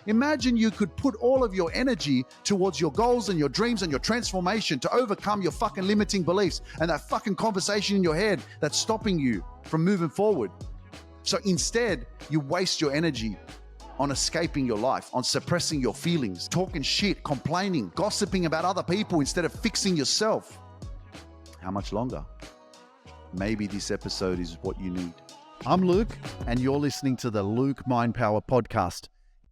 Imagine you could put all of your energy towards your goals and your dreams and your transformation to overcome your fucking limiting beliefs and that fucking conversation in your head that's stopping you from moving forward. So instead, you waste your energy on escaping your life, on suppressing your feelings, talking shit, complaining, gossiping about other people instead of fixing yourself. How much longer? Maybe this episode is what you need. I'm Luke, and you're listening to the Luke Mind Power Podcast.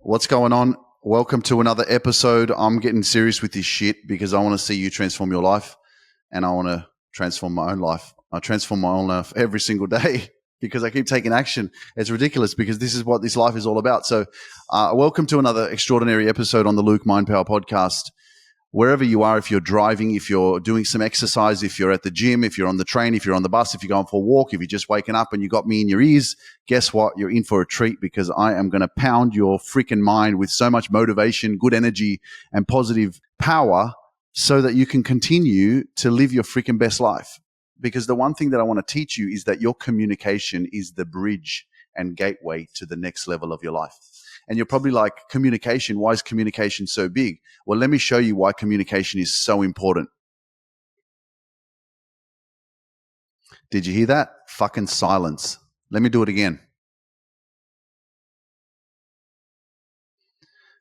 What's going on? Welcome to another episode. I'm getting serious with this shit because I want to see you transform your life, and I want to transform my own life. I transform my own life every single day because I keep taking action. It's ridiculous because this is what this life is all about. So welcome to another extraordinary episode on the Luke Mind Power Podcast. Wherever you are, if you're driving, if you're doing some exercise, if you're at the gym, if you're on the train, if you're on the bus, if you're going for a walk, if you're just waking up and you got me in your ears, guess what? You're in for a treat because I am going to pound your freaking mind with so much motivation, good energy, and positive power so that you can continue to live your freaking best life. Because the one thing that I want to teach you is that your communication is the bridge and gateway to the next level of your life. And you're probably like, communication, why is communication so big? Well, let me show you why communication is so important. Did you hear that? Fucking silence. Let me do it again.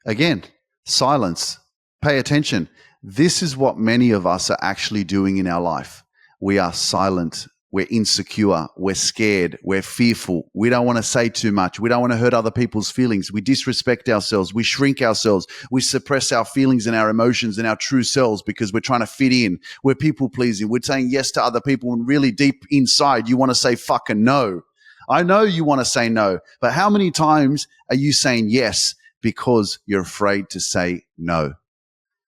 Again, silence. Pay attention. This is what many of us are actually doing in our life. We are silent. We're insecure. We're scared. We're fearful. We don't want to say too much. We don't want to hurt other people's feelings. We disrespect ourselves. We shrink ourselves. We suppress our feelings and our emotions and our true selves because we're trying to fit in. We're people pleasing. We're saying yes to other people, and really deep inside, you want to say fucking no. I know you want to say no, but how many times are you saying yes because you're afraid to say no?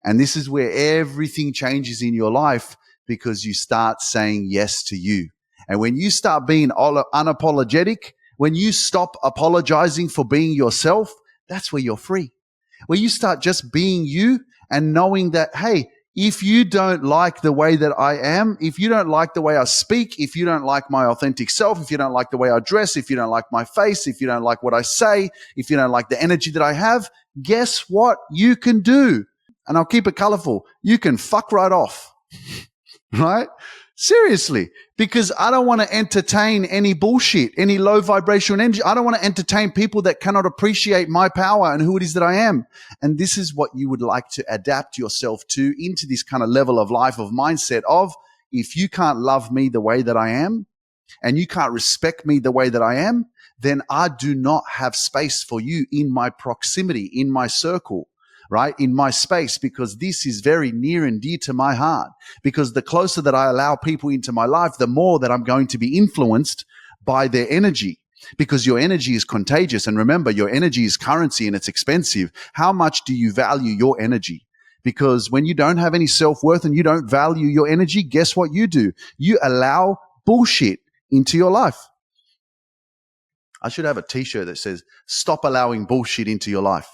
And this is where everything changes in your life, because you start saying yes to you. And when you start being unapologetic, when you stop apologizing for being yourself, that's where you're free. Where you start just being you and knowing that, hey, if you don't like the way that I am, if you don't like the way I speak, if you don't like my authentic self, if you don't like the way I dress, if you don't like my face, if you don't like what I say, if you don't like the energy that I have, guess what you can do? And I'll keep it colorful. You can fuck right off. Right? Seriously, because I don't want to entertain any bullshit, any low vibrational energy. I don't want to entertain people that cannot appreciate my power and who it is that I am. And this is what you would like to adapt yourself to, into this kind of level of life, of mindset of, if you can't love me the way that I am and you can't respect me the way that I am, then I do not have space for you in my proximity, in my circle. Right? In my space, because this is very near and dear to my heart. Because the closer that I allow people into my life, the more that I'm going to be influenced by their energy. Because your energy is contagious. And remember, your energy is currency and it's expensive. How much do you value your energy? Because when you don't have any self-worth and you don't value your energy, guess what you do? You allow bullshit into your life. I should have a t-shirt that says, "Stop allowing bullshit into your life."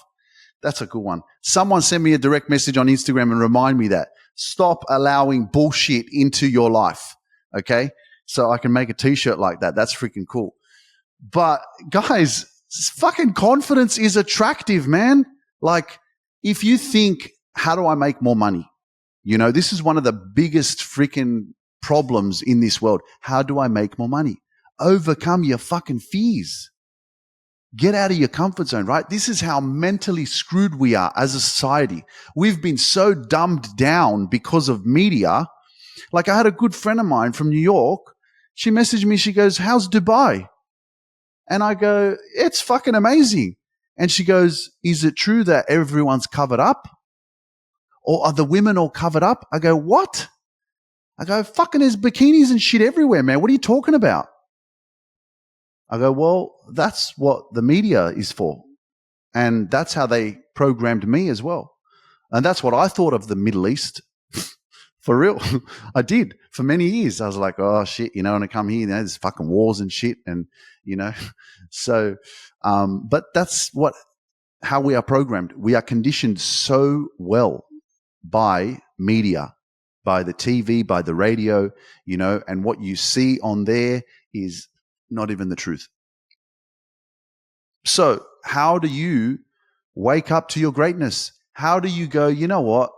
That's a good one. Someone send me a direct message on Instagram and remind me that. Stop allowing bullshit into your life. Okay? So I can make a t-shirt like that. That's freaking cool. But guys, fucking confidence is attractive, man. Like, if you think, how do I make more money? You know, this is one of the biggest freaking problems in this world. How do I make more money? Overcome your fucking fears. Get out of your comfort zone, right? This is how mentally screwed we are as a society. We've been so dumbed down because of media. Like, I had a good friend of mine from New York. She messaged me. She goes, "How's Dubai?" And I go, "It's fucking amazing." And she goes, "Is it true that everyone's covered up? Or are the women all covered up?" I go, "What?" I go, "Fucking there's bikinis and shit everywhere, man. What are you talking about?" I go, "Well, that's what the media is for. And that's how they programmed me as well. And that's what I thought of the Middle East." For real. I did for many years. I was like, oh shit, you know, when I come here, you know, there's fucking wars and shit. And, you know, so, but that's how we are programmed. We are conditioned so well by media, by the TV, by the radio, you know, and what you see on there is not even the truth. So how do you Wake up to your greatness. How do you go, you know what?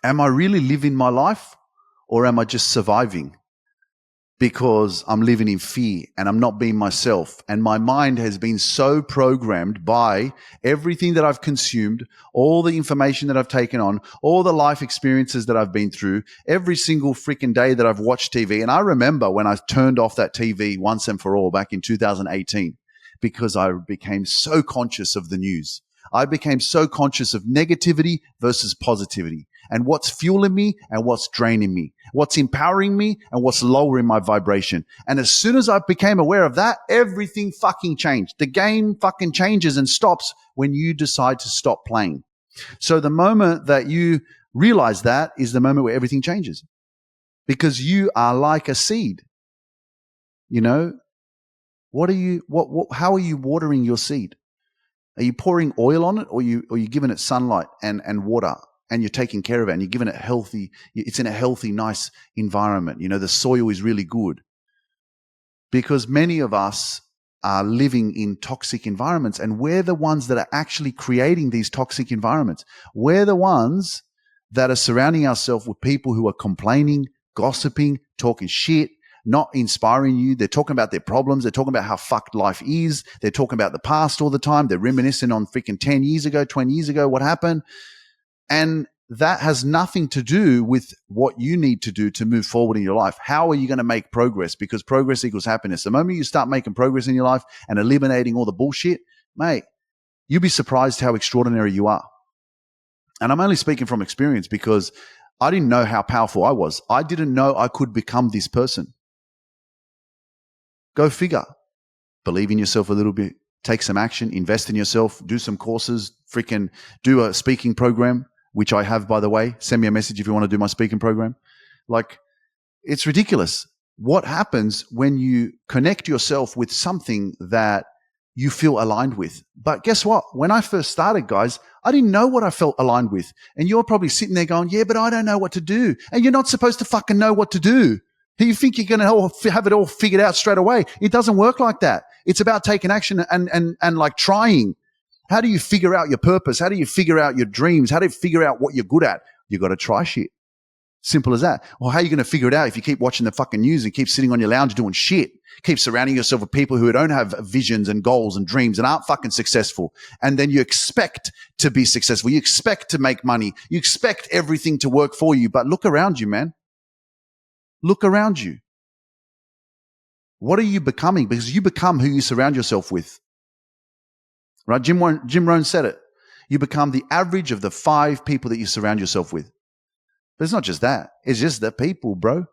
Am I really living my life, or am I just surviving? Because I'm living in fear and I'm not being myself. And my mind has been so programmed by everything that I've consumed, all the information that I've taken on, all the life experiences that I've been through, every single freaking day that I've watched TV. And I remember when I turned off that TV once and for all back in 2018, because I became so conscious of the news. I became so conscious of negativity versus positivity, and what's fueling me and what's draining me, what's empowering me and what's lowering my vibration. And as soon as I became aware of that, everything fucking changed. The game fucking changes and stops when you decide to stop playing. So the moment that you realize that is the moment where everything changes, because you are like a seed. You know, how are you watering your seed? Are you pouring oil on it, or you giving it sunlight and water, and you're taking care of it, and you're giving it it's in a healthy, nice environment. You know, the soil is really good. Because many of us are living in toxic environments, and we're the ones that are actually creating these toxic environments. We're the ones that are surrounding ourselves with people who are complaining, gossiping, talking shit, not inspiring you. They're talking about their problems. They're talking about how fucked life is. They're talking about the past all the time. They're reminiscing on freaking 10 years ago, 20 years ago, what happened. And that has nothing to do with what you need to do to move forward in your life. How are you going to make progress? Because progress equals happiness. The moment you start making progress in your life and eliminating all the bullshit, mate, you'll be surprised how extraordinary you are. And I'm only speaking from experience, because I didn't know how powerful I was. I didn't know I could become this person. Go figure. Believe in yourself a little bit. Take some action. Invest in yourself. Do some courses. Freaking do a speaking program, which I have, by the way. Send me a message if you want to do my speaking program. Like, it's ridiculous. What happens when you connect yourself with something that you feel aligned with? But guess what? When I first started, guys, I didn't know what I felt aligned with. And you're probably sitting there going, yeah, but I don't know what to do. And you're not supposed to fucking know what to do. You think you're going to have it all figured out straight away. It doesn't work like that. It's about taking action and like trying. How do you figure out your purpose? How do you figure out your dreams? How do you figure out what you're good at? You got to try shit. Simple as that. Well, how are you going to figure it out if you keep watching the fucking news and keep sitting on your lounge doing shit? Keep surrounding yourself with people who don't have visions and goals and dreams and aren't fucking successful. And then you expect to be successful. You expect to make money. You expect everything to work for you. But look around you, man. Look around you. What are you becoming? Because you become who you surround yourself with. Right? Jim Rohn said it. You become the average of the 5 people that you surround yourself with. But it's not just that. It's just the people, bro.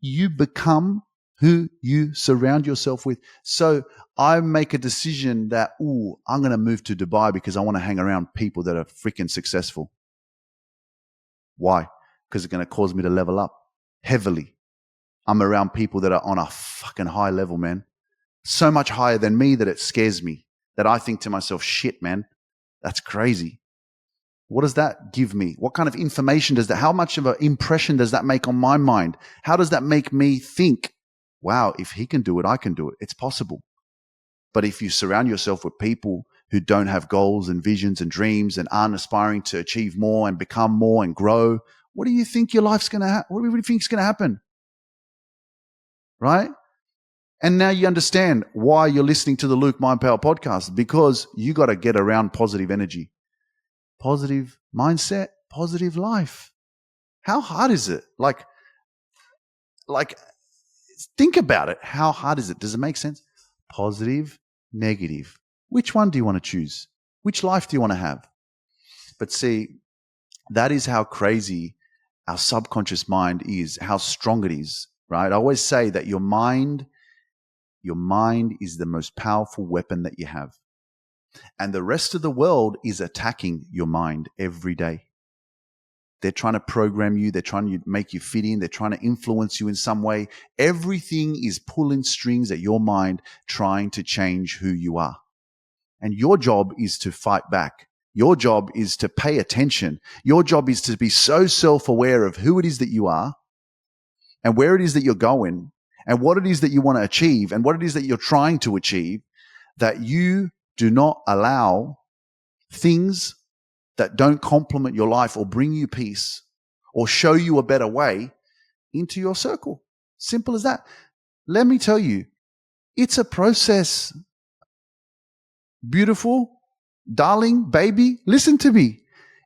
You become who you surround yourself with. So I make a decision that, I'm going to move to Dubai because I want to hang around people that are freaking successful. Why? Because it's going to cause me to level up heavily. I'm around people that are on a fucking high level, man. So much higher than me that it scares me, that I think to myself, shit, man, that's crazy. What does that give me? What kind of information does that, how much of an impression does that make on my mind? How does that make me think, wow, if he can do it, I can do it. It's possible. But if you surround yourself with people who don't have goals and visions and dreams and aren't aspiring to achieve more and become more and grow, what do you think your life's going to what do you think is going to happen? Right? And now you understand why you're listening to the Luke Mind Power podcast, because you got to get around positive energy, positive mindset, positive life. How hard is it? Like, think about it. How hard is it? Does it make sense? Positive, negative. Which one do you want to choose? Which life do you want to have? But see, that is how crazy our subconscious mind is, how strong it is, right? I always say that your mind is the most powerful weapon that you have. And the rest of the world is attacking your mind every day. They're trying to program you. They're trying to make you fit in. They're trying to influence you in some way. Everything is pulling strings at your mind, trying to change who you are. And your job is to fight back. Your job is to pay attention. Your job is to be so self-aware of who it is that you are and where it is that you're going and what it is that you want to achieve and what it is that you're trying to achieve, that you do not allow things that don't complement your life or bring you peace or show you a better way into your circle. Simple as that. Let me tell you, it's a process. Beautiful, darling, baby, listen to me.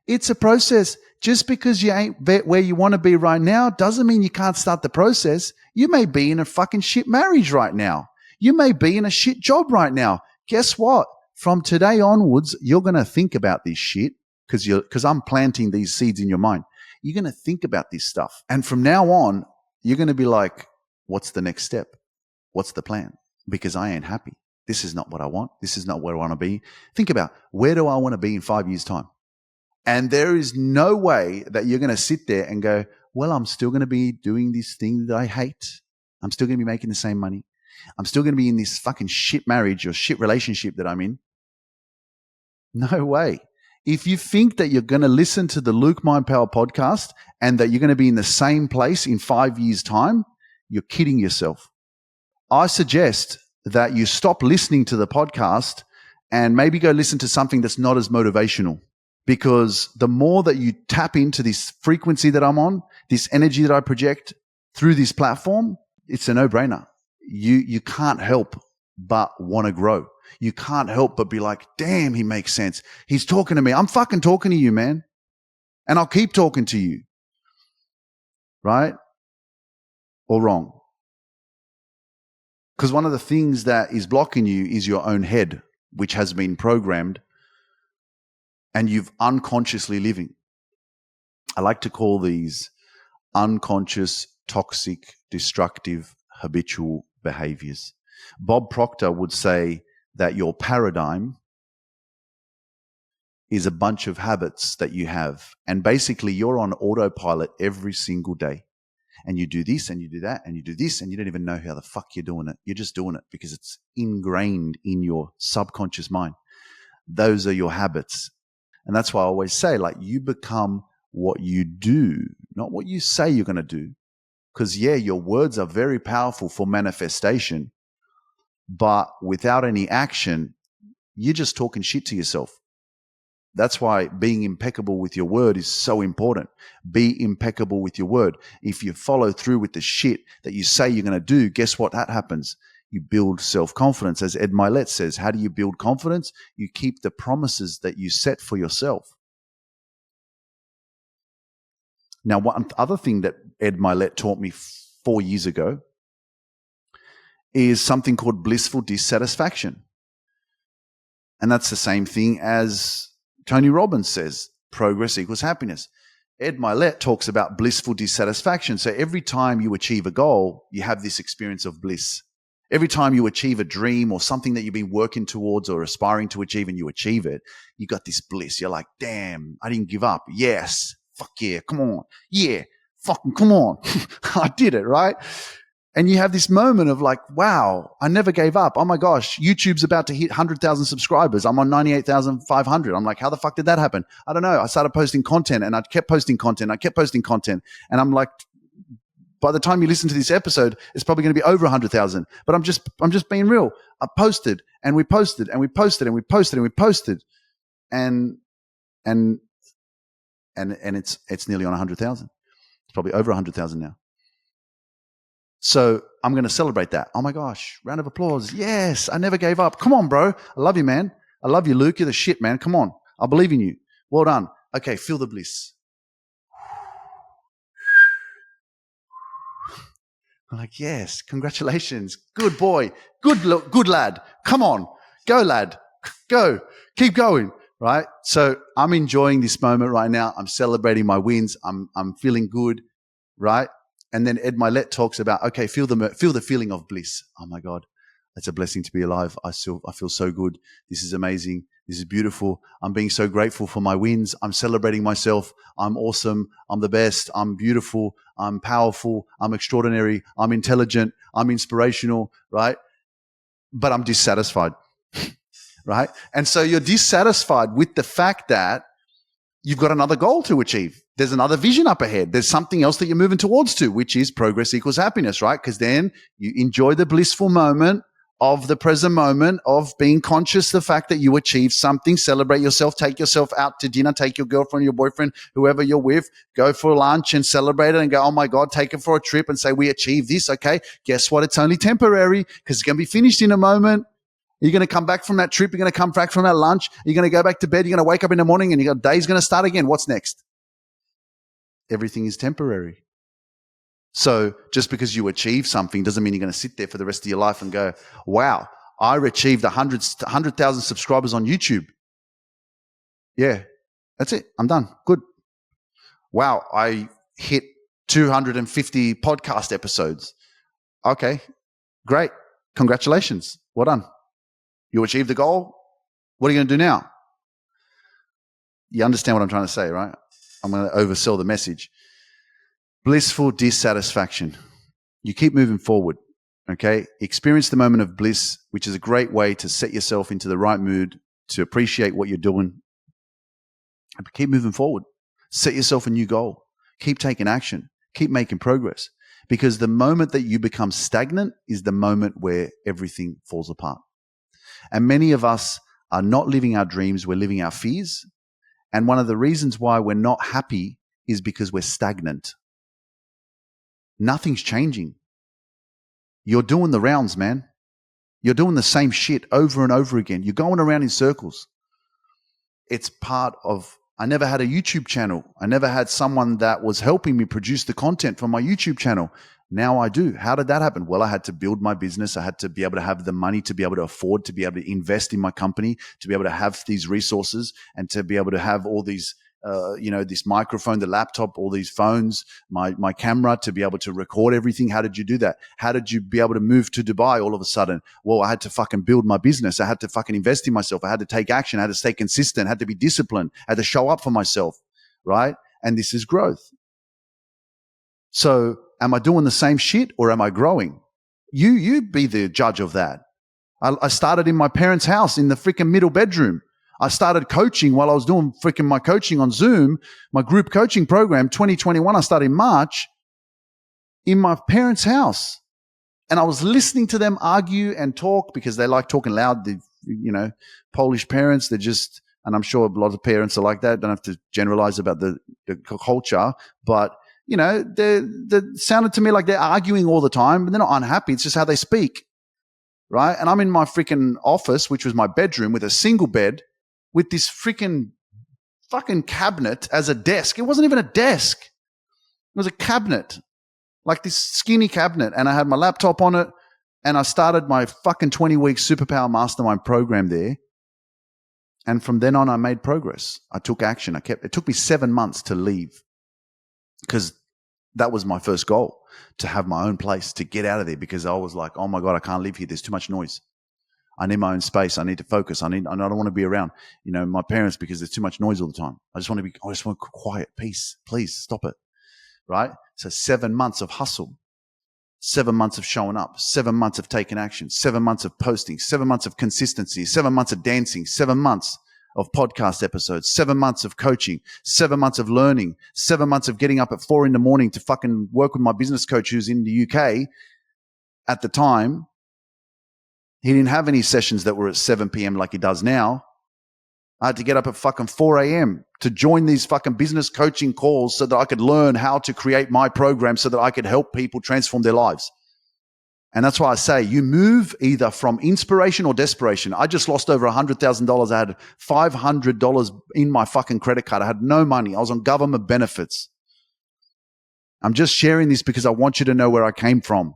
It's a process. Just because you ain't where you want to be right now doesn't mean you can't start the process. You may be in a fucking shit marriage right now. You may be in a shit job right now. Guess what? From today onwards, you're going to think about this shit because I'm planting these seeds in your mind. You're going to think about this stuff. And from now on, you're going to be like, what's the next step? What's the plan? Because I ain't happy. This is not what I want. This is not where I want to be. Think about, where do I want to be in 5 years' time? And there is no way that you're going to sit there and go, well, I'm still going to be doing this thing that I hate. I'm still going to be making the same money. I'm still going to be in this fucking shit marriage or shit relationship that I'm in. No way. If you think that you're going to listen to the Luke Mind Power podcast and that you're going to be in the same place in 5 years' time, you're kidding yourself. I suggest that you stop listening to the podcast and maybe go listen to something that's not as motivational. Because the more that you tap into this frequency that I'm on, this energy that I project through this platform, it's a no-brainer. You can't help but want to grow. You can't help but be like, damn, he makes sense. He's talking to me. I'm fucking talking to you, man. And I'll keep talking to you. Right? Or wrong? Because one of the things that is blocking you is your own head, which has been programmed and you've unconsciously living. I like to call these unconscious, toxic, destructive, habitual behaviors. Bob Proctor would say that your paradigm is a bunch of habits that you have. And basically you're on autopilot every single day. And you do this and you do that and you do this and you don't even know how the fuck you're doing it. You're just doing it because it's ingrained in your subconscious mind. Those are your habits. And that's why I always say, like, you become what you do, not what you say you're going to do. Because, yeah, your words are very powerful for manifestation. But without any action, you're just talking shit to yourself. That's why being impeccable with your word is so important. Be impeccable with your word. If you follow through with the shit that you say you're going to do, guess what? That happens. You build self-confidence. As Ed Milet says, how do you build confidence? You keep the promises that you set for yourself. Now, one other thing that Ed Milet taught me 4 years ago is something called blissful dissatisfaction. And that's the same thing as Tony Robbins says, progress equals happiness. Ed Milet talks about blissful dissatisfaction. So every time you achieve a goal, you have this experience of bliss. Every time you achieve a dream or something that you've been working towards or aspiring to achieve and you achieve it, you got this bliss. You're like, damn, I didn't give up. Yes. Fuck yeah. Come on. Yeah. Fucking come on. I did it, right? And you have this moment of like, wow, I never gave up. Oh my gosh, YouTube's about to hit 100,000 subscribers. I'm on 98,500. I'm like, how the fuck did that happen? I don't know. I started posting content and I kept posting content. And I'm like, by the time you listen to this episode, it's probably going to be over 100,000. But I'm just being real. I posted and we posted and we posted and we posted and we posted. And it's nearly on 100,000. It's probably over 100,000 now. So I'm going to celebrate that. Oh my gosh, round of applause. Yes, I never gave up. Come on, bro. I love you, man. I love you, Luke. You're the shit, man. Come on. I believe in you. Well done. Okay, feel the bliss. I'm like, yes, congratulations. Good boy. Good lad. Come on. Go, lad. Go. Keep going. Right? So I'm enjoying this moment right now. I'm celebrating my wins. I'm feeling good. Right? And then Ed Milet talks about, okay, feel the feeling of bliss. Oh my God, it's a blessing to be alive. I feel so good. This is amazing. This is beautiful. I'm being so grateful for my wins. I'm celebrating myself. I'm awesome. I'm the best. I'm beautiful. I'm powerful. I'm extraordinary. I'm intelligent. I'm inspirational, right? But I'm dissatisfied, right? And so you're dissatisfied with the fact that you've got another goal to achieve. There's another vision up ahead. There's something else that you're moving towards to, which is progress equals happiness, right? Because then you enjoy the blissful moment of the present moment, of being conscious of the fact that you achieved something. Celebrate yourself, take yourself out to dinner, take your girlfriend, your boyfriend, whoever you're with, go for lunch and celebrate it and go, oh my God, take it for a trip and say, we achieved this. Okay, guess what? It's only temporary because it's going to be finished in a moment. You're going to come back from that trip. You're going to come back from that lunch. You're going to go back to bed. You're going to wake up in the morning and your day's going to start again. What's next? Everything is temporary. So just because you achieve something doesn't mean you're going to sit there for the rest of your life and go, wow, I achieved 100,000 subscribers on YouTube. Yeah, that's it. I'm done. Good. Wow, I hit 250 podcast episodes. Okay, great. Congratulations. Well done. You achieved the goal. What are you going to do now? You understand what I'm trying to say, right? I'm going to oversell the message. Blissful dissatisfaction. You keep moving forward, okay? Experience the moment of bliss, which is a great way to set yourself into the right mood, to appreciate what you're doing. And keep moving forward. Set yourself a new goal. Keep taking action. Keep making progress. Because the moment that you become stagnant is the moment where everything falls apart. And many of us are not living our dreams, we're living our fears. And one of the reasons why we're not happy is because we're stagnant. Nothing's changing. You're doing the rounds, man. You're doing the same shit over and over again. You're going around in circles. It's part of, I never had a YouTube channel. I never had someone that was helping me produce the content for my YouTube channel. Now I do. How did that happen? Well, I had to build my business. I had to be able to have the money to be able to afford, to be able to invest in my company, to be able to have these resources and to be able to have all these, this microphone, the laptop, all these phones, my camera to be able to record everything. How did you do that? How did you be able to move to Dubai all of a sudden? Well, I had to fucking build my business. I had to fucking invest in myself. I had to take action. I had to stay consistent. I had to be disciplined. I had to show up for myself, right? And this is growth. So am I doing the same shit or am I growing? You be the judge of that. I started in my parents' house in the freaking middle bedroom. I started coaching while I was doing freaking my coaching on Zoom, my group coaching program, 2021. I started in March in my parents' house. And I was listening to them argue and talk because they like talking loud. The, Polish parents, they're just, and I'm sure a lot of parents are like that. Don't have to generalize about the culture, but they sounded to me like they're arguing all the time, but they're not unhappy. It's just how they speak, right? And I'm in my freaking office, which was my bedroom, with a single bed, with this freaking fucking cabinet as a desk. It wasn't even a desk. It was a cabinet, like this skinny cabinet. And I had my laptop on it, and I started my fucking 20-week Superpower Mastermind program there. And from then on, I made progress. I took action. It took me 7 months to leave because that was my first goal, to have my own place, to get out of there, because I was like, oh my God, I can't live here. There's too much noise. I need my own space. I need to focus. I don't want to be around, my parents, because there's too much noise all the time. I just want quiet, peace. Please stop it. Right? So 7 months of hustle, 7 months of showing up, 7 months of taking action, 7 months of posting, 7 months of consistency, 7 months of dancing, 7 months of podcast episodes, 7 months of coaching, 7 months of learning, 7 months of getting up at 4 a.m. to fucking work with my business coach who's in the UK at the time. He didn't have any sessions that were at 7 p.m. like he does now. I had to get up at fucking 4 a.m. to join these fucking business coaching calls so that I could learn how to create my program so that I could help people transform their lives. And that's why I say you move either from inspiration or desperation. I just lost over $100,000. I had $500 in my fucking credit card. I had no money. I was on government benefits. I'm just sharing this because I want you to know where I came from.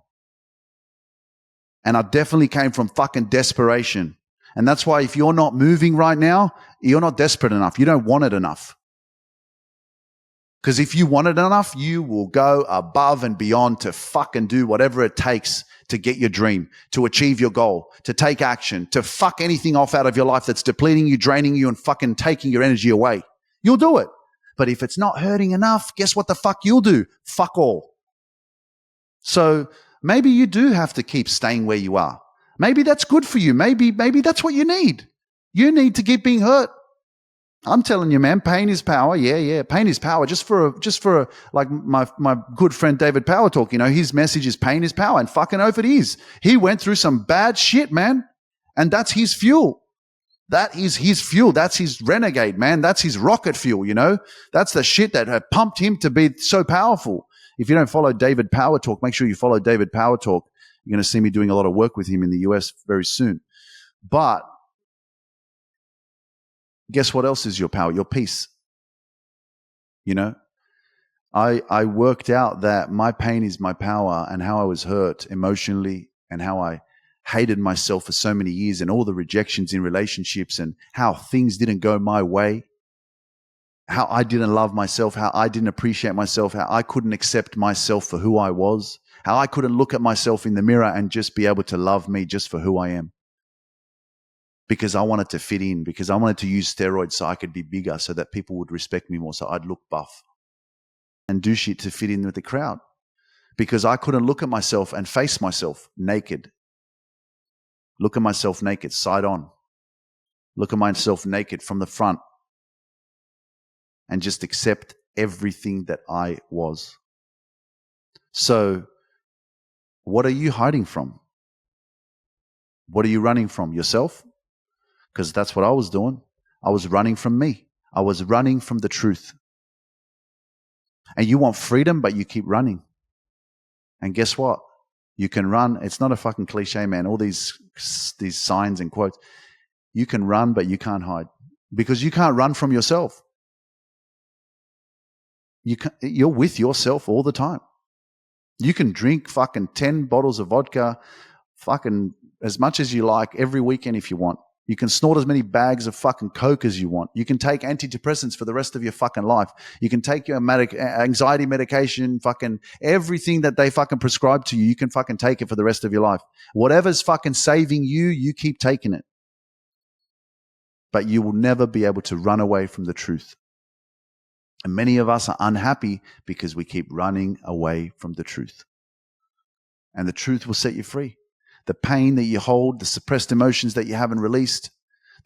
And I definitely came from fucking desperation. And that's why if you're not moving right now, you're not desperate enough. You don't want it enough. Because if you want it enough, you will go above and beyond to fucking do whatever it takes to get your dream, to achieve your goal, to take action, to fuck anything off out of your life that's depleting you, draining you, and fucking taking your energy away. You'll do it. But if it's not hurting enough, guess what the fuck you'll do? Fuck all. So maybe you do have to keep staying where you are. Maybe that's good for you. Maybe that's what you need. You need to keep being hurt. I'm telling you, man, pain is power. Yeah. Pain is power. Like my good friend David Power talk, his message is pain is power, and fucking oath it is. He went through some bad shit, man. And that's his fuel. That is his fuel. That's his renegade, man. That's his rocket fuel, That's the shit that had pumped him to be so powerful. If you don't follow David Power Talk, make sure you follow David Power Talk. You're going to see me doing a lot of work with him in the US very soon. But guess what else is your power? Your peace. I worked out that my pain is my power, and how I was hurt emotionally and how I hated myself for so many years and all the rejections in relationships and how things didn't go my way, how I didn't love myself, how I didn't appreciate myself, how I couldn't accept myself for who I was, how I couldn't look at myself in the mirror and just be able to love me just for who I am. Because I wanted to fit in, because I wanted to use steroids so I could be bigger, so that people would respect me more, so I'd look buff and do shit to fit in with the crowd. Because I couldn't look at myself and face myself naked. Look at myself naked, side on. Look at myself naked from the front and just accept everything that I was. So, what are you hiding from? What are you running from? Yourself? Because that's what I was doing. I was running from me. I was running from the truth. And you want freedom, but you keep running. And guess what? You can run. It's not a fucking cliche, man. All these signs and quotes. You can run, but you can't hide. Because you can't run from yourself. You're with yourself all the time. You can drink fucking 10 bottles of vodka fucking as much as you like every weekend if you want. You can snort as many bags of fucking coke as you want. You can take antidepressants for the rest of your fucking life. You can take your anxiety medication, fucking everything that they fucking prescribe to you. You can fucking take it for the rest of your life. Whatever's fucking saving you, you keep taking it. But you will never be able to run away from the truth. And many of us are unhappy because we keep running away from the truth. And the truth will set you free. The pain that you hold, the suppressed emotions that you haven't released,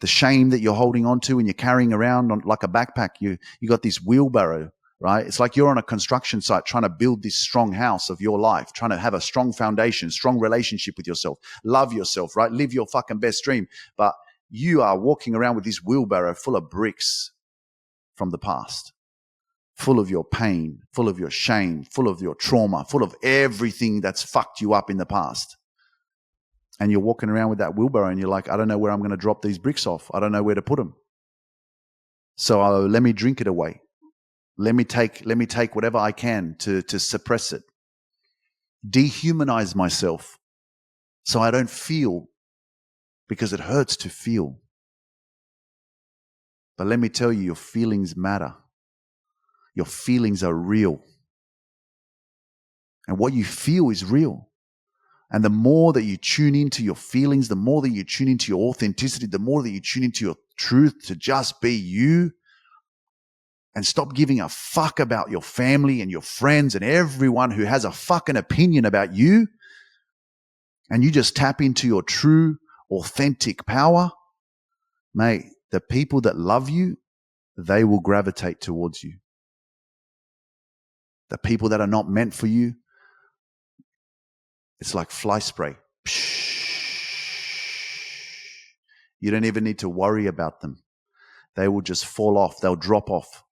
the shame that you're holding on to and you're carrying around like a backpack. You got this wheelbarrow, right? It's like you're on a construction site trying to build this strong house of your life, trying to have a strong foundation, strong relationship with yourself, love yourself, right? Live your fucking best dream. But you are walking around with this wheelbarrow full of bricks from the past, full of your pain, full of your shame, full of your trauma, full of everything that's fucked you up in the past. And you're walking around with that wheelbarrow and you're like, I don't know where I'm going to drop these bricks off. I don't know where to put them. So let me drink it away. Let me take whatever I can to suppress it. Dehumanize myself so I don't feel, because it hurts to feel. But let me tell you, your feelings matter. Your feelings are real. And what you feel is real. And the more that you tune into your feelings, the more that you tune into your authenticity, the more that you tune into your truth to just be you and stop giving a fuck about your family and your friends and everyone who has a fucking opinion about you, and you just tap into your true, authentic power, mate, the people that love you, they will gravitate towards you. The people that are not meant for you, it's like fly spray. You don't even need to worry about them. They will just fall off. They'll drop off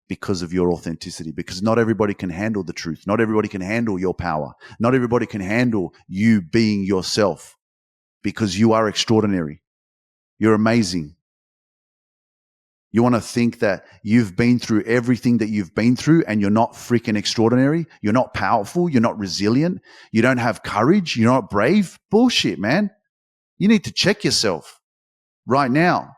because of your authenticity. Because not everybody can handle the truth. Not everybody can handle your power. Not everybody can handle you being yourself, because you are extraordinary. You're amazing. You want to think that you've been through everything that you've been through and you're not freaking extraordinary? You're not powerful? You're not resilient? You don't have courage? You're not brave? Bullshit, man. You need to check yourself right now.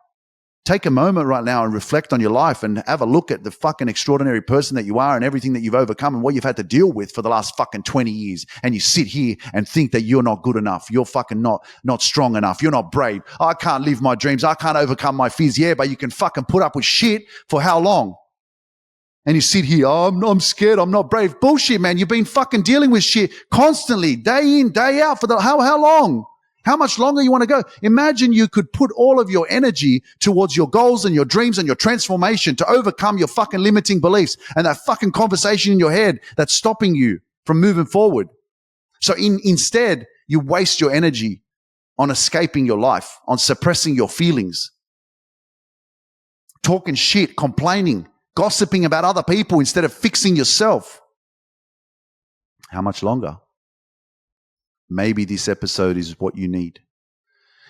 Take a moment right now and reflect on your life and have a look at the fucking extraordinary person that you are and everything that you've overcome and what you've had to deal with for the last fucking 20 years. And you sit here and think that you're not good enough. You're fucking not strong enough. You're not brave. I can't live my dreams. I can't overcome my fears. Yeah, but you can fucking put up with shit for how long? And you sit here, oh, I'm scared, I'm not brave. Bullshit, man. You've been fucking dealing with shit constantly, day in, day out for how long? How much longer you want to go? Imagine you could put all of your energy towards your goals and your dreams and your transformation to overcome your fucking limiting beliefs and that fucking conversation in your head that's stopping you from moving forward. So instead, you waste your energy on escaping your life, on suppressing your feelings, talking shit, complaining, gossiping about other people instead of fixing yourself. How much longer? Maybe this episode is what you need.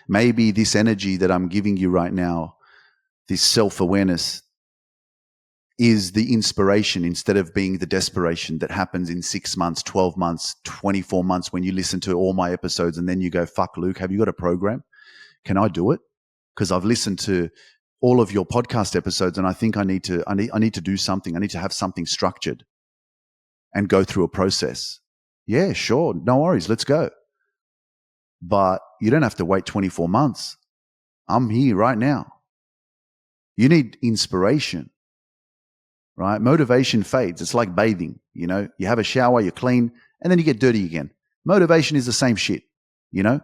Maybe this energy that I'm giving you right now, this self-awareness, is the inspiration instead of being the desperation that happens in 6 months, 12 months, 24 months when you listen to all my episodes and then you go, fuck, Luke, have you got a program? Can I do it? Because I've listened to all of your podcast episodes and I think I need to do something. I need to have something structured and go through a process. Yeah, sure. No worries. Let's go. But you don't have to wait 24 months. I'm here right now. You need inspiration, right? Motivation fades. It's like bathing. You know, you have a shower, you're clean, and then you get dirty again. Motivation is the same shit. You know,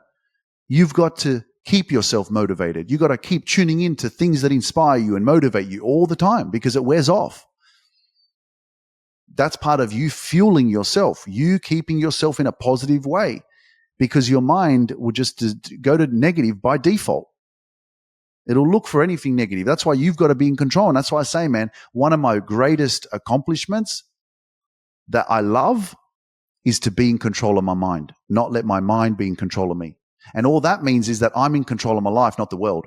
you've got to keep yourself motivated. You've got to keep tuning in to things that inspire you and motivate you all the time because it wears off. That's part of you fueling yourself, you keeping yourself in a positive way because your mind will just go to negative by default. It'll look for anything negative. That's why you've got to be in control. And that's why I say, man, one of my greatest accomplishments that I love is to be in control of my mind, not let my mind be in control of me. And all that means is that I'm in control of my life, not the world,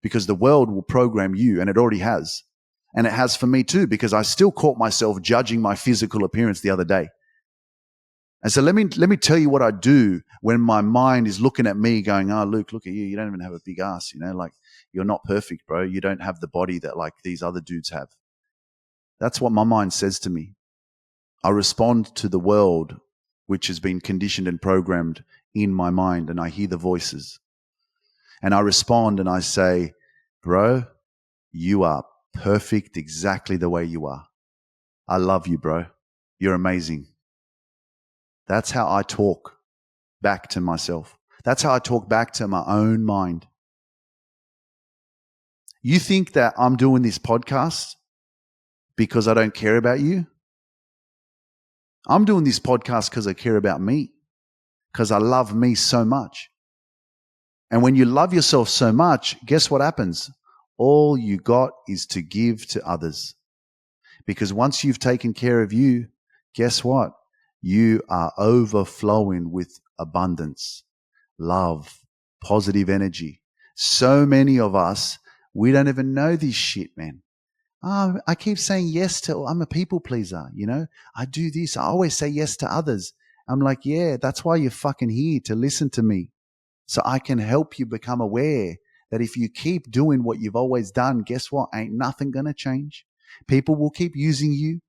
because the world will program you, and it already has. And it has for me too, because I still caught myself judging my physical appearance the other day. And so let me tell you what I do when my mind is looking at me going, oh, Luke, look at you. You don't even have a big ass, you know, like you're not perfect, bro. You don't have the body that like these other dudes have. That's what my mind says to me. I respond to the world, which has been conditioned and programmed in my mind, and I hear the voices. And I respond and I say, bro, you are perfect exactly the way you are. I love you, bro. You're amazing. That's how I talk back to myself. That's how I talk back to my own mind. You think that I'm doing this podcast because I don't care about you? I'm doing this podcast because I care about me, because I love me so much. And when you love yourself so much, guess what happens? All you got is to give to others. Because once you've taken care of you, guess what? You are overflowing with abundance, love, positive energy. So many of us, we don't even know this shit, man. I keep saying yes to, I'm a people pleaser, you know. I do this. I always say yes to others. I'm like, yeah, that's why you're fucking here, to listen to me. So I can help you become aware that if you keep doing what you've always done, guess what? Ain't nothing going to change. People will keep using you,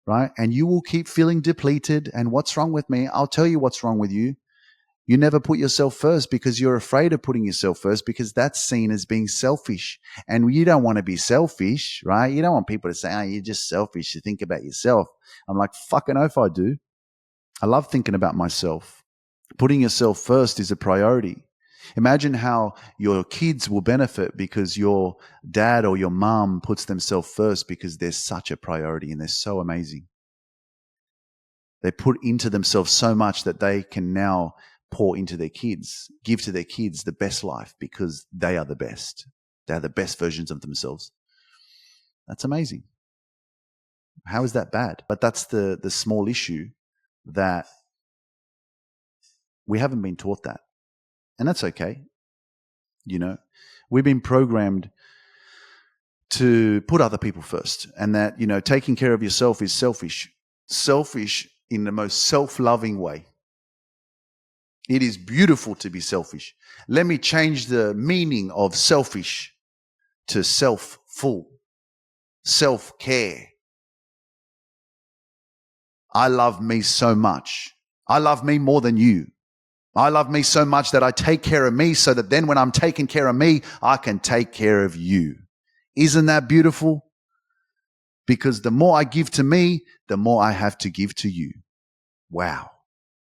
right? And you will keep feeling depleted. And what's wrong with me? I'll tell you what's wrong with you. You never put yourself first because you're afraid of putting yourself first, because that's seen as being selfish. And you don't want to be selfish, right? You don't want people to say, oh, you're just selfish. You think about yourself. I'm like, fucking oath I do. I love thinking about myself. Putting yourself first is a priority. Imagine how your kids will benefit because your dad or your mom puts themselves first, because they're such a priority and they're so amazing. They put into themselves so much that they can now pour into their kids, give to their kids the best life because they are the best. They are the best versions of themselves. That's amazing. How is that bad? But that's the small issue, that we haven't been taught that. And that's okay. You know, we've been programmed to put other people first, and that, you know, taking care of yourself is selfish. Selfish in the most self-loving way. It is beautiful to be selfish. Let me change the meaning of selfish to self-full, self-care. I love me so much. I love me more than you. I love me so much that I take care of me so that then when I'm taking care of me, I can take care of you. Isn't that beautiful? Because the more I give to me, the more I have to give to you. Wow.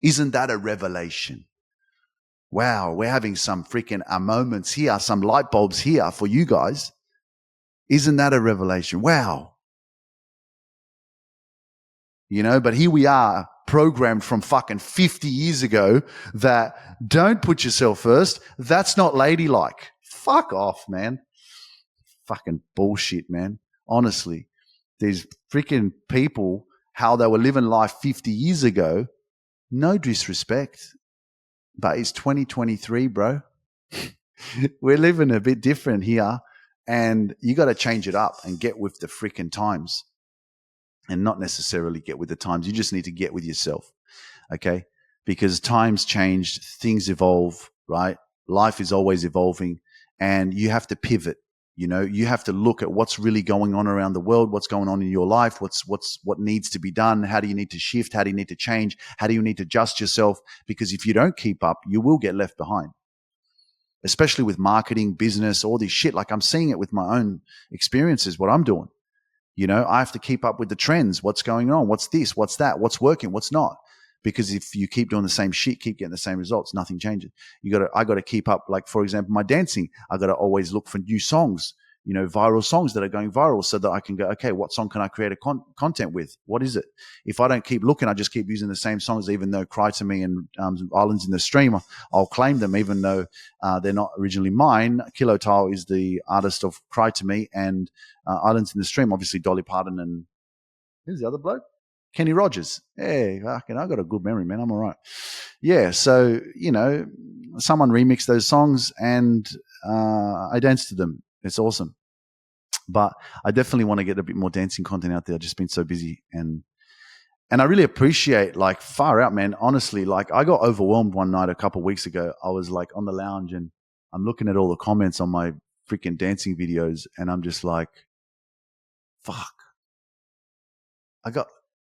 Isn't that a revelation? Wow, we're having some freaking moments here, some light bulbs here for you guys. Isn't that a revelation? Wow. But here we are programmed from fucking 50 years ago that don't put yourself first. That's not ladylike. Fuck off, man. Fucking bullshit, man. Honestly, these freaking people, how they were living life 50 years ago, no disrespect, but it's 2023, bro. We're living a bit different here, and you got to change it up and get with the freaking times, and not necessarily get with the times. You just need to get with yourself, okay? Because times change, things evolve, right? Life is always evolving, and you have to pivot. You have to look at what's really going on around the world, what's going on in your life, what needs to be done, how do you need to shift, how do you need to change, how do you need to adjust yourself? Because if you don't keep up, you will get left behind, especially with marketing, business, all this shit. Like, I'm seeing it with my own experiences, what I'm doing. I have to keep up with the trends, what's going on, what's this, what's that, what's working, what's not. Because if you keep doing the same shit, keep getting the same results, nothing changes. I got to keep up. Like, for example, my dancing, I got to always look for new songs, viral songs that are going viral, so that I can go, okay, what song can I create a content with? What is it? If I don't keep looking, I just keep using the same songs, even though Cry to Me and Islands in the Stream, I'll claim them, even though they're not originally mine. Kilo Tile is the artist of Cry to Me, and Islands in the Stream, obviously Dolly Parton and who's the other bloke? Kenny Rogers. Hey, fucking, I got a good memory, man. I'm all right. Yeah, so, someone remixed those songs, and I danced to them. It's awesome. But I definitely want to get a bit more dancing content out there. I've just been so busy. And I really appreciate, like, far out, man. Honestly, like, I got overwhelmed one night a couple of weeks ago. I was, like, on the lounge, and I'm looking at all the comments on my freaking dancing videos, and I'm just like, fuck.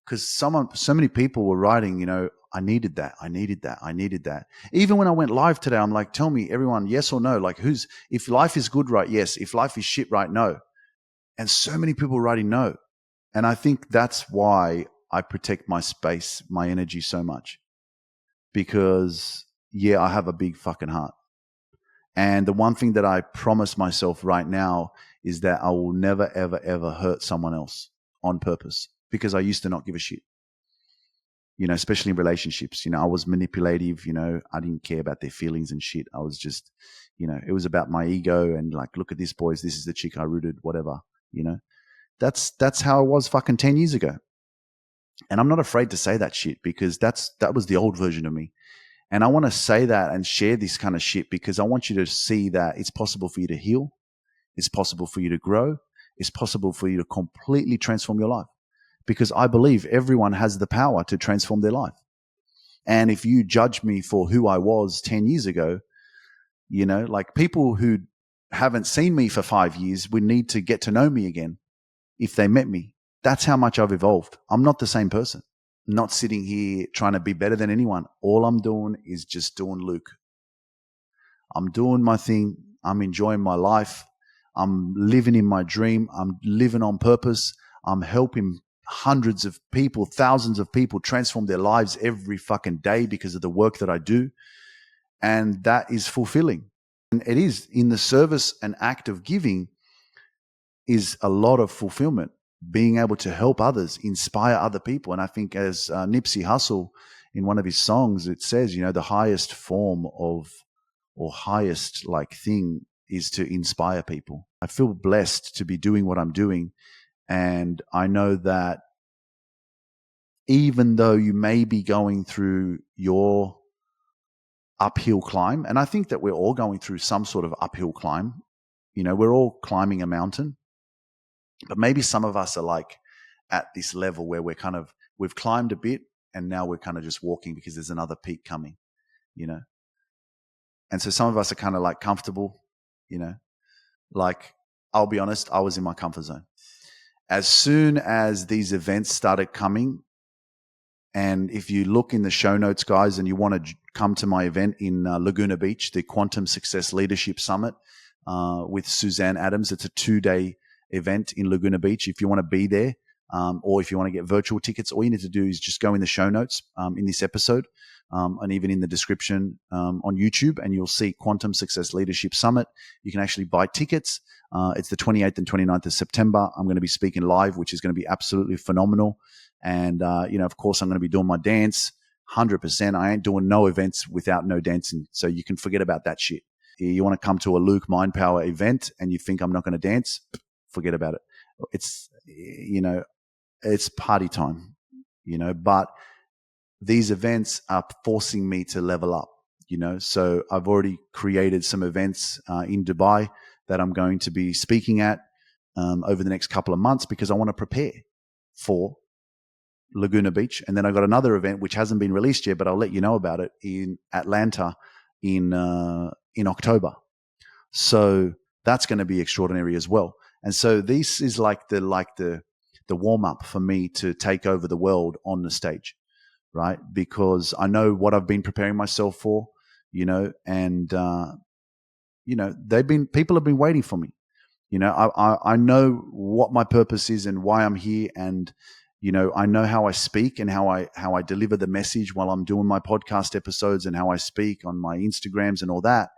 Because so many people were writing, I needed that. I needed that. I needed that. Even when I went live today, I'm like, tell me, everyone, yes or no? Like, if life is good, right? Yes. If life is shit, right? No. And so many people writing no. And I think that's why I protect my space, my energy so much. Because, yeah, I have a big fucking heart. And the one thing that I promise myself right now is that I will never, ever, ever hurt someone else on purpose. Because I used to not give a shit, especially in relationships. I was manipulative, I didn't care about their feelings and shit. I was just, it was about my ego and, like, look at this, boys, this is the chick I rooted, whatever, That's how I was fucking 10 years ago. And I'm not afraid to say that shit, because that was the old version of me. And I want to say that and share this kind of shit because I want you to see that it's possible for you to heal. It's possible for you to grow. It's possible for you to completely transform your life. Because I believe everyone has the power to transform their life. And if you judge me for who I was 10 years ago, like, people who haven't seen me for 5 years would need to get to know me again if they met me. That's how much I've evolved. I'm not the same person. I'm not sitting here trying to be better than anyone. All I'm doing is just doing Luke. I'm doing my thing. I'm enjoying my life. I'm living in my dream. I'm living on purpose. I'm helping hundreds of people, thousands of people transform their lives every fucking day because of the work that I do. And that is fulfilling. And it is, in the service and act of giving is a lot of fulfillment, being able to help others, inspire other people. And I think, as Nipsey Hussle, in one of his songs, it says, the highest form of, or highest, like, thing is to inspire people. I feel blessed to be doing what I'm doing. And I know that even though you may be going through your uphill climb, and I think that we're all going through some sort of uphill climb, we're all climbing a mountain, but maybe some of us are, like, at this level where we've climbed a bit and now we're kind of just walking because there's another peak coming, And so some of us are kind of, like, comfortable, like, I'll be honest, I was in my comfort zone. As soon as these events started coming, and if you look in the show notes, guys, and you want to come to my event in Laguna Beach, the Quantum Success Leadership Summit with Suzanne Adams, it's a 2-day event in Laguna Beach. If you want to be there, or if you want to get virtual tickets, all you need to do is just go in the show notes in this episode and even in the description on YouTube, and you'll see Quantum Success Leadership Summit. You can actually buy tickets. It's the 28th and 29th of September. I'm going to be speaking live, which is going to be absolutely phenomenal. And, of course, I'm going to be doing my dance 100%. I ain't doing no events without no dancing. So you can forget about that shit. You want to come to a Luke Mind Power event and you think I'm not going to dance? Forget about it. It's, it's party time, but these events are forcing me to level up, So I've already created some events in Dubai that I'm going to be speaking at over the next couple of months because I want to prepare for Laguna Beach. And then I got another event which hasn't been released yet, but I'll let you know about it in Atlanta in October. So that's going to be extraordinary as well. And so this is like the warm up for me to take over the world on the stage, right? Because I know what I've been preparing myself for, and people have been waiting for me. I know what my purpose is and why I'm here, and I know how I speak and how I deliver the message while I'm doing my podcast episodes and how I speak on my Instagrams and all that.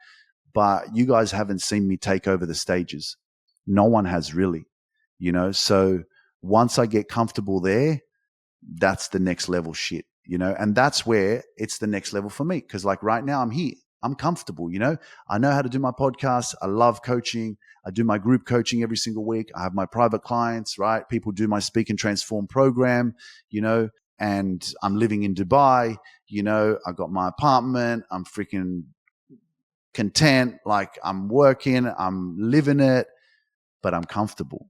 But you guys haven't seen me take over the stages. No one has really, So once I get comfortable there, that's the next level shit, and that's where it's the next level for me. Because like right now I'm here, I'm comfortable, I know how to do my podcast. I love coaching. I do my group coaching every single week. I have my private clients, right? People do my Speak and Transform program, and I'm living in Dubai, I got my apartment. I'm freaking content. Like I'm working, I'm living it, but I'm comfortable.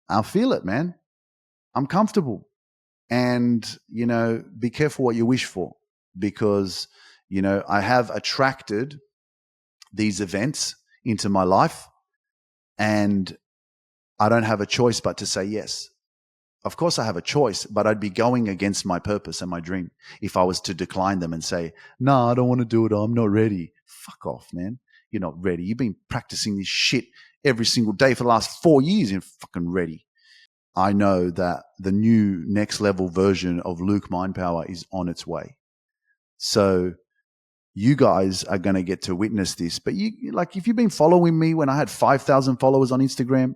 I feel it, man. I'm comfortable. And, be careful what you wish for, because, I have attracted these events into my life and I don't have a choice but to say yes. Of course I have a choice, but I'd be going against my purpose and my dream if I was to decline them and say, no, I don't want to do it. I'm not ready. Fuck off, man. You're not ready. You've been practicing this shit every single day for the last 4 years. You're fucking ready. I know that the new next level version of Luke Mind Power is on its way. So you guys are going to get to witness this. But if you've been following me when I had 5,000 followers on Instagram,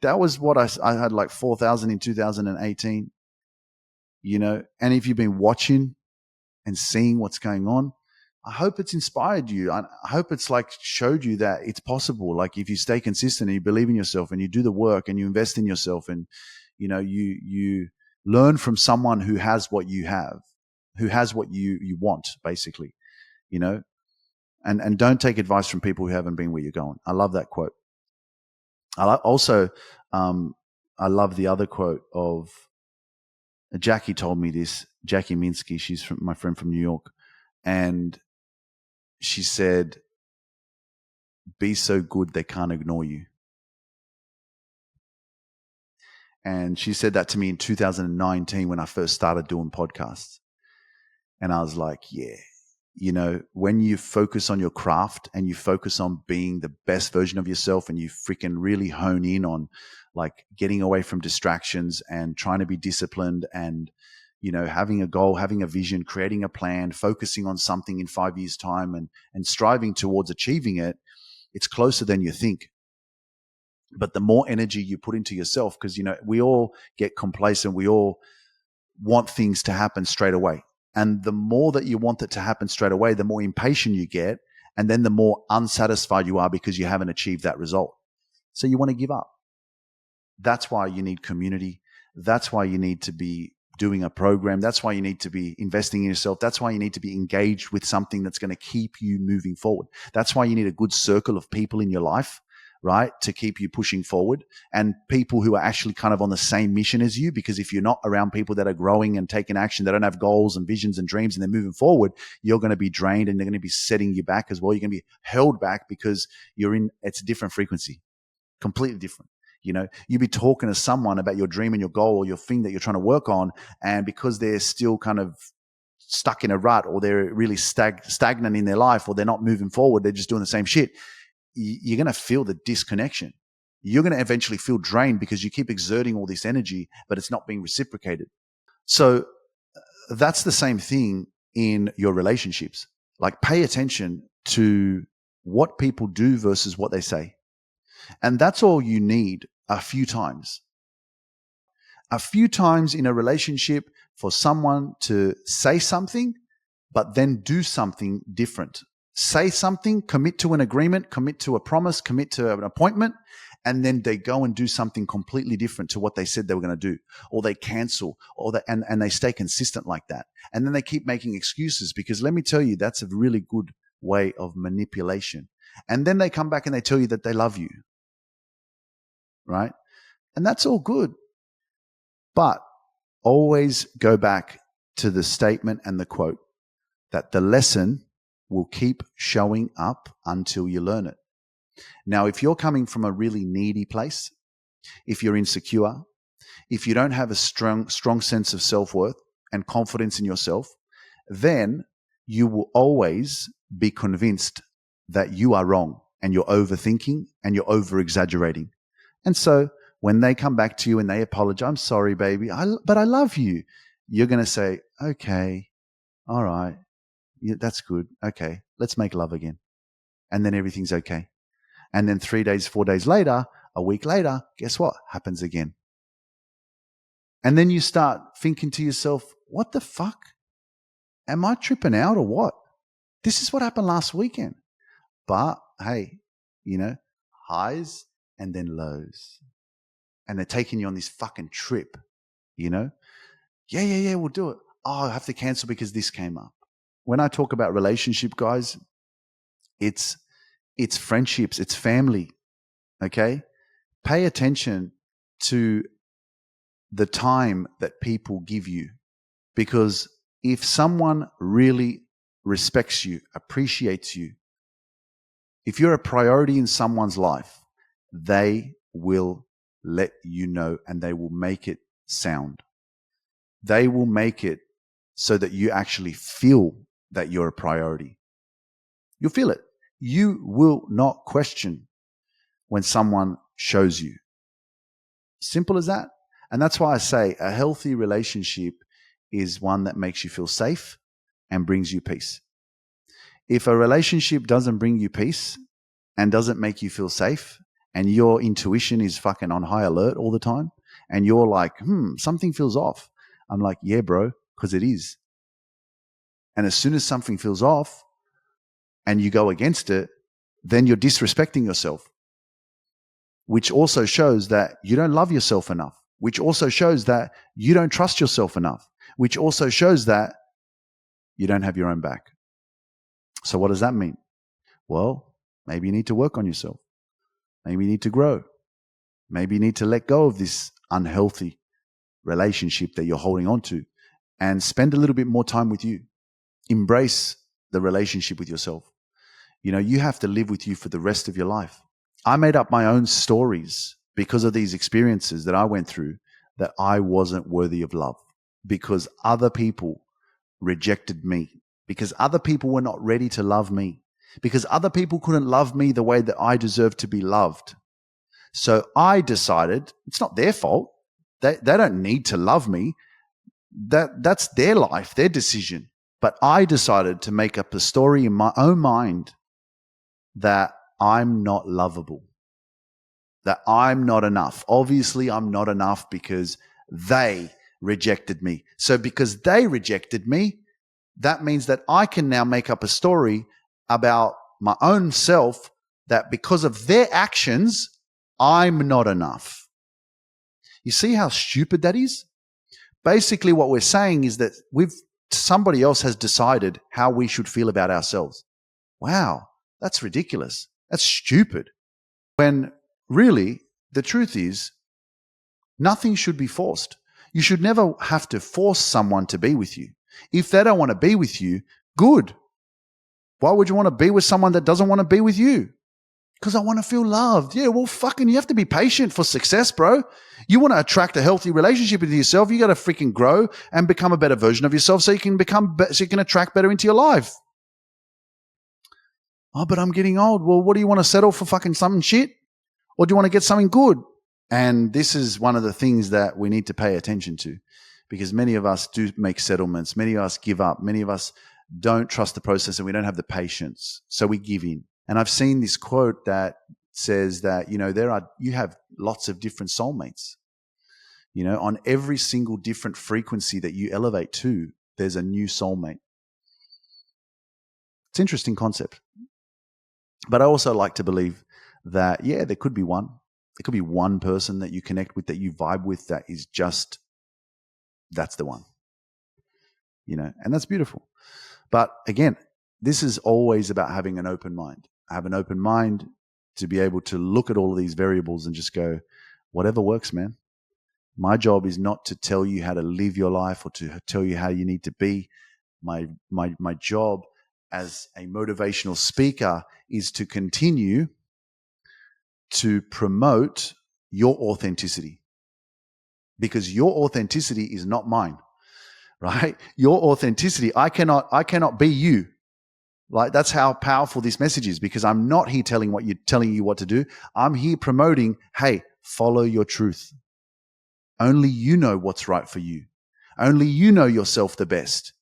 that was what I had like 4,000 in 2018, and if you've been watching and seeing what's going on, I hope it's inspired you. I hope it's showed you that it's possible. Like if you stay consistent and you believe in yourself and you do the work and you invest in yourself and, you learn from someone who has what you have, who has what you want, basically, and don't take advice from people who haven't been where you're going. I love that quote. I love the other quote of Jackie told me this. Jackie Minsky, she's my friend from New York. And she said, be so good they can't ignore you. And she said that to me in 2019 when I first started doing podcasts. And I was like, yeah, when you focus on your craft and you focus on being the best version of yourself and you freaking really hone in on like getting away from distractions and trying to be disciplined and, having a goal, having a vision, creating a plan, focusing on something in 5 years' time and striving towards achieving it, it's closer than you think. But the more energy you put into yourself, because, we all get complacent. We all want things to happen straight away. And the more that you want it to happen straight away, the more impatient you get. And then the more unsatisfied you are because you haven't achieved that result. So you want to give up. That's why you need community. That's why you need to be doing a program. That's why you need to be investing in yourself. That's why you need to be engaged with something that's going to keep you moving forward. That's why you need a good circle of people in your life, right, to keep you pushing forward, and people who are actually kind of on the same mission as you. Because if you're not around people that are growing and taking action, they don't have goals and visions and dreams and they're moving forward, you're going to be drained and they're going to be setting you back as well. You're going to be held back because it's a different frequency, completely different. You'd be talking to someone about your dream and your goal or your thing that you're trying to work on. And because they're still kind of stuck in a rut, or they're really stagnant in their life, or they're not moving forward, they're just doing the same shit, you're going to feel the disconnection. you're going to eventually feel drained because you keep exerting all this energy, but it's not being reciprocated. So that's the same thing in your relationships. Like, pay attention to what people do versus what they say. And that's all you need a few times. A few times in a relationship for someone to say something, but then do something different. Say something, commit to an agreement, commit to a promise, commit to an appointment, and then they go and do something completely different to what they said they were going to do, or they cancel, or and they stay consistent like that. And then they keep making excuses, because let me tell you, that's a really good way of manipulation. And then they come back and they tell you that they love you, right? And that's all good. But always go back to the statement and the quote that the lesson will keep showing up until you learn it. Now, if you're coming from a really needy place, if you're insecure, if you don't have a strong sense of self-worth and confidence in yourself, then you will always be convinced that you are wrong, and you're overthinking and you're over-exaggerating. And so when they come back to you and they apologize, I'm sorry, baby, but I love you. You're going to say, okay, all right, yeah, that's good. Okay, let's make love again. And then everything's okay. And then 3 days, 4 days later, a week later, guess what? Happens again. And then you start thinking to yourself, what the fuck? Am I tripping out or what? This is what happened last weekend. But hey, highs and then lows. And they're taking you on this fucking trip, Yeah, we'll do it. Oh, I have to cancel because this came up. When I talk about relationship, guys, it's friendships, it's family, okay? Pay attention to the time that people give you, because if someone really respects you, appreciates you, if you're a priority in someone's life, they will let you know, and they will make it sound. They will make it so that you actually feel that you're a priority. You'll feel it. You will not question when someone shows you. Simple as that. And that's why I say a healthy relationship is one that makes you feel safe and brings you peace. If a relationship doesn't bring you peace and doesn't make you feel safe, and your intuition is fucking on high alert all the time, and you're like, something feels off. I'm like, yeah, bro, because it is. And as soon as something feels off and you go against it, then you're disrespecting yourself, which also shows that you don't love yourself enough, which also shows that you don't trust yourself enough, which also shows that you don't have your own back. So what does that mean? Well, maybe you need to work on yourself. Maybe you need to grow. Maybe you need to let go of this unhealthy relationship that you're holding on to and spend a little bit more time with you. Embrace the relationship with yourself. You have to live with you for the rest of your life. I made up my own stories because of these experiences that I went through, that I wasn't worthy of love because other people rejected me, because other people were not ready to love me, because other people couldn't love me the way that I deserved to be loved. So I decided it's not their fault. They don't need to love me. That's their life, their decision. But I decided to make up a story in my own mind that I'm not lovable, that I'm not enough. Obviously, I'm not enough because they rejected me. So because they rejected me, that means that I can now make up a story about my own self, that because of their actions, I'm not enough. You see how stupid that is? Basically, what we're saying is that somebody else has decided how we should feel about ourselves. Wow, that's ridiculous. That's stupid. When really, the truth is, nothing should be forced. You should never have to force someone to be with you. If they don't want to be with you, good. Why would you want to be with someone that doesn't want to be with you? Because I want to feel loved. Yeah, well, fucking, you have to be patient for success, bro. You want to attract a healthy relationship with yourself, you got to freaking grow and become a better version of yourself so you can attract better into your life. Oh, but I'm getting old. Well, what do you want to settle for, fucking some shit? Or do you want to get something good? And this is one of the things that we need to pay attention to, because many of us do make settlements. Many of us give up. Many of us don't trust the process, and we don't have the patience. So we give in. And I've seen this quote that says that, you have lots of different soulmates. On every single different frequency that you elevate to, there's a new soulmate. It's an interesting concept. But I also like to believe that, there could be one. There could be one person that you connect with, that you vibe with, that is just, that's the one. And that's beautiful. But again, this is always about having an open mind. Have an open mind to be able to look at all of these variables and just go, whatever works, man. My job is not to tell you how to live your life or to tell you how you need to be. My job as a motivational speaker is to continue to promote your authenticity, because your authenticity is not mine, right? Your authenticity, I cannot be you. Like, that's how powerful this message is, because I'm not here telling you what to do. I'm here promoting, hey, follow your truth. Only you know what's right for you. Only you know yourself the best.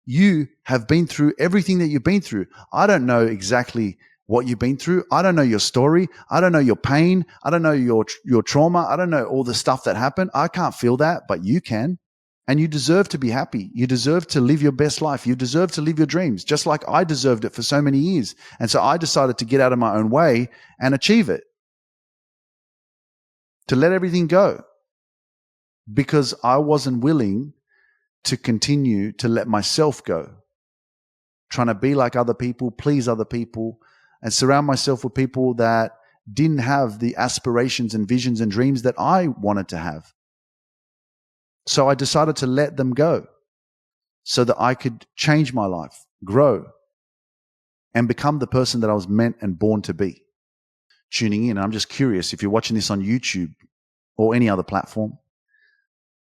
You have been through everything that you've been through. I don't know exactly what you've been through. I don't know your story. I don't know your pain. I don't know your trauma. I don't know all the stuff that happened. I can't feel that, but you can. And you deserve to be happy. You deserve to live your best life. You deserve to live your dreams, just like I deserved it for so many years. And so I decided to get out of my own way and achieve it, to let everything go, because I wasn't willing to continue to let myself go, trying to be like other people, please other people, and surround myself with people that didn't have the aspirations and visions and dreams that I wanted to have. So I decided to let them go so that I could change my life, grow, and become the person that I was meant and born to be. Tuning in, I'm just curious, if you're watching this on YouTube or any other platform,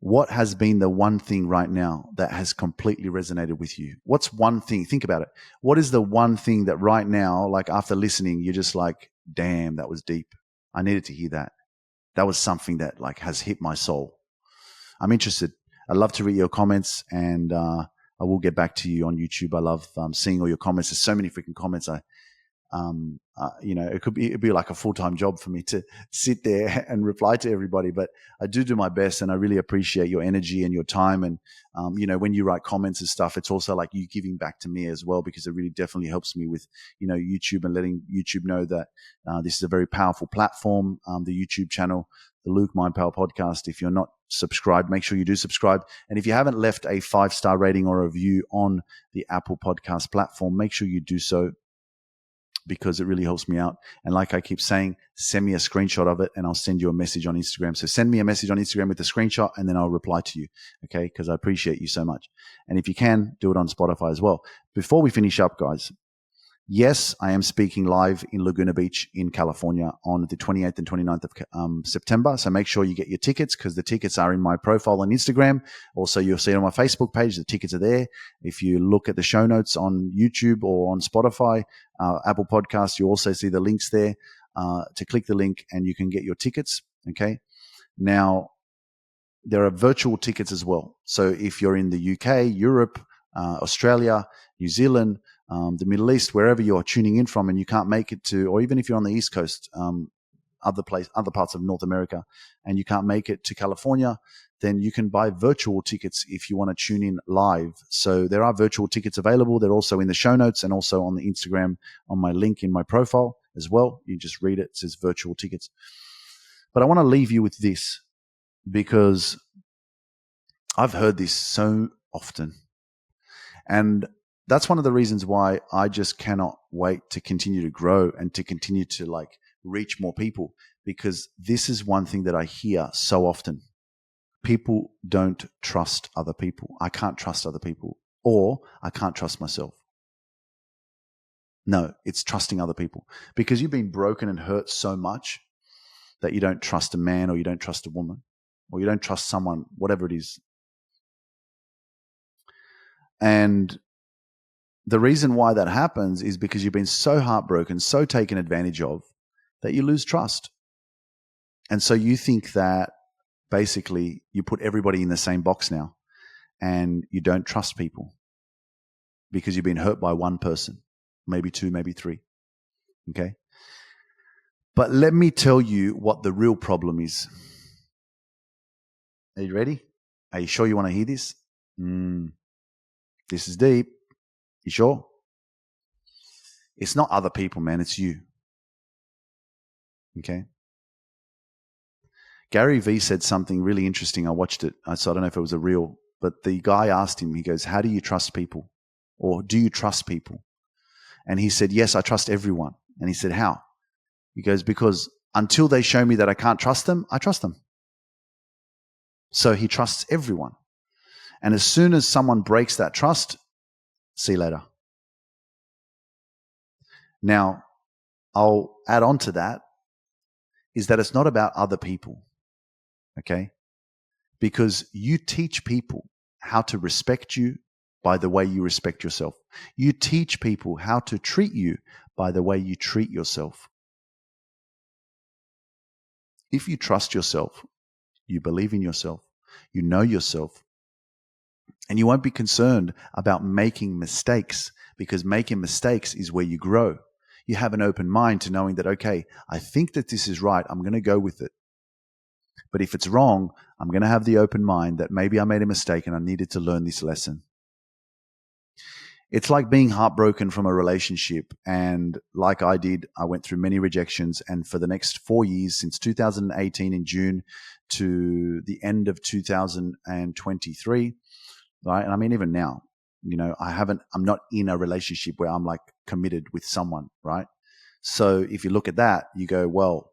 what has been the one thing right now that has completely resonated with you? What's one thing? Think about it. What is the one thing that right now, like after listening, you're just like, damn, that was deep. I needed to hear that. That was something that like has hit my soul. I'm interested. I'd love to read your comments, and I will get back to you on YouTube. I love seeing all your comments. There's so many freaking comments. It'd be like a full-time job for me to sit there and reply to everybody, but I do my best, and I really appreciate your energy and your time. And, when you write comments and stuff, it's also like you giving back to me as well, because it really definitely helps me with, YouTube, and letting YouTube know that this is a very powerful platform, the YouTube channel, the Luke Mind Power Podcast. If you're not subscribed, make sure you do subscribe. And if you haven't left a 5-star rating or a review on the Apple Podcast platform, make sure you do so, because it really helps me out. And like I keep saying, send me a screenshot of it and I'll send you a message on Instagram. So send me a message on Instagram with the screenshot, and then I'll reply to you. Okay. Because I appreciate you so much. And if you can, do it on Spotify as well. Before we finish up, guys, yes, I am speaking live in Laguna Beach in California on the 28th and 29th of September. So make sure you get your tickets, because the tickets are in my profile on Instagram. Also, you'll see it on my Facebook page. The tickets are there. If you look at the show notes on YouTube or on Spotify, Apple Podcasts, you also see the links there to click the link and you can get your tickets. Okay. Now, there are virtual tickets as well. So if you're in the UK, Europe, Australia, New Zealand, the Middle East, wherever you're tuning in from, and you can't make it to, or even if you're on the East Coast, other parts of North America, and you can't make it to California, then you can buy virtual tickets if you want to tune in live. So there are virtual tickets available. They're also in the show notes and also on the Instagram on my link in my profile as well. You just read it. It says virtual tickets. But I want to leave you with this, because I've heard this so often. And that's one of the reasons why I just cannot wait to continue to grow and to continue to like reach more people, because this is one thing that I hear so often. People don't trust other people. I can't trust other people, or I can't trust myself. No, it's trusting other people, because you've been broken and hurt so much that you don't trust a man, or you don't trust a woman, or you don't trust someone, whatever it is. And the reason why that happens is because you've been so heartbroken, so taken advantage of, that you lose trust. And so you think that basically you put everybody in the same box now and you don't trust people because you've been hurt by one person, maybe two, maybe three. Okay? But let me tell you what the real problem is. Are you ready? Are you sure you want to hear this? This is deep. You sure? It's not other people, man. It's you. Okay? Gary Vee said something really interesting. I watched it. So I don't know if it was a reel, but the guy asked him, he goes, how do you trust people? Or do you trust people? And he said, yes, I trust everyone. And he said, how? He goes, because until they show me that I can't trust them, I trust them. So he trusts everyone. And as soon as someone breaks that trust, see you later. Now, I'll add on to that, is that it's not about other people, okay? Because you teach people how to respect you by the way you respect yourself. You teach people how to treat you by the way you treat yourself. If you trust yourself, you believe in yourself, you know yourself, and you won't be concerned about making mistakes, because making mistakes is where you grow. You have an open mind to knowing that, okay, I think that this is right, I'm going to go with it. But if it's wrong, I'm going to have the open mind that maybe I made a mistake and I needed to learn this lesson. It's like being heartbroken from a relationship. And like I did, I went through many rejections. And for the next 4 years, since 2018 in June to the end of 2023, right? And I mean, even now, I'm not in a relationship where I'm like committed with someone, right? So if you look at that, you go, well,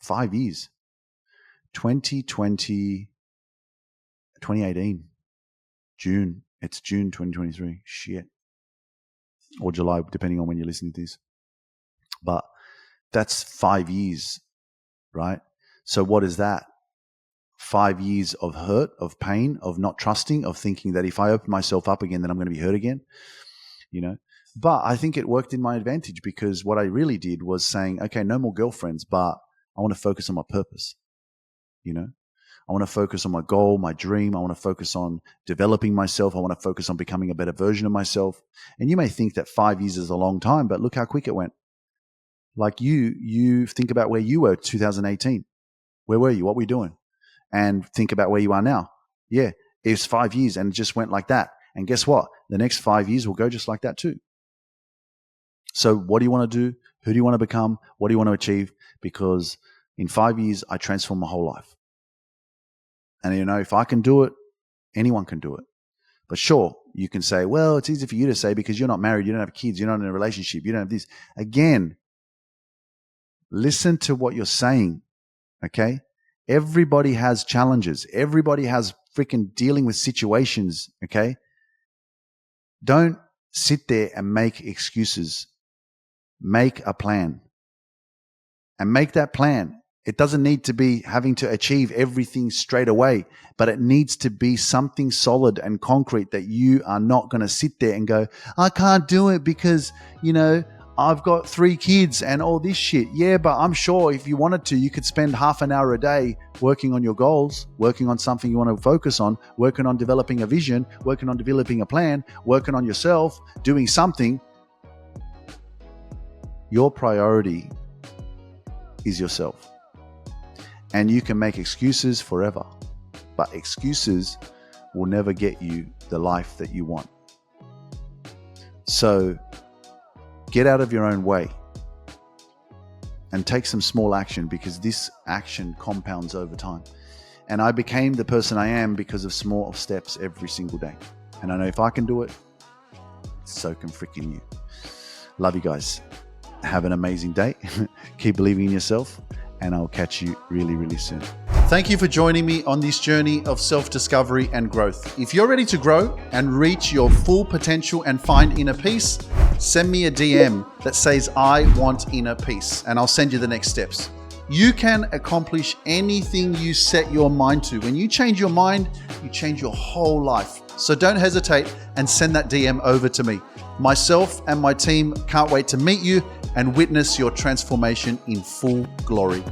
5 years, 2018, June, it's June 2023, shit, or July, depending on when you're listening to this. But that's 5 years, right? So what is that? 5 years of hurt, of pain, of not trusting, of thinking that if I open myself up again, then I'm going to be hurt again, But I think it worked in my advantage, because what I really did was saying, okay, no more girlfriends, but I want to focus on my purpose, I want to focus on my goal, my dream. I want to focus on developing myself. I want to focus on becoming a better version of myself. And you may think that 5 years is a long time, but look how quick it went. Like you think about where you were 2018. Where were you? What were you doing? And think about where you are now. Yeah, it's 5 years and it just went like that. And guess what? The next 5 years will go just like that too. So what do you want to do? Who do you want to become? What do you want to achieve? Because in 5 years, I transformed my whole life. And if I can do it, anyone can do it. But sure, you can say, well, it's easy for you to say because you're not married, you don't have kids, you're not in a relationship, you don't have this. Again, listen to what you're saying, okay? Everybody has challenges. Everybody has freaking dealing with situations, okay? Don't sit there and make excuses. Make a plan. And make that plan. It doesn't need to be having to achieve everything straight away, but it needs to be something solid and concrete that you are not going to sit there and go, I can't do it because, I've got 3 kids and all this shit. Yeah, but I'm sure if you wanted to, you could spend half an hour a day working on your goals, working on something you want to focus on, working on developing a vision, working on developing a plan, working on yourself, doing something. Your priority is yourself. And you can make excuses forever, but excuses will never get you the life that you want. So get out of your own way and take some small action, because this action compounds over time. And I became the person I am because of small steps every single day. And I know if I can do it, so can freaking you. Love you guys. Have an amazing day. Keep believing in yourself. And I'll catch you really, really soon. Thank you for joining me on this journey of self-discovery and growth. If you're ready to grow and reach your full potential and find inner peace, send me a DM that says, I want inner peace, and I'll send you the next steps. You can accomplish anything you set your mind to. When you change your mind, you change your whole life. So don't hesitate and send that DM over to me. Myself and my team can't wait to meet you and witness your transformation in full glory.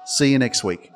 See you next week.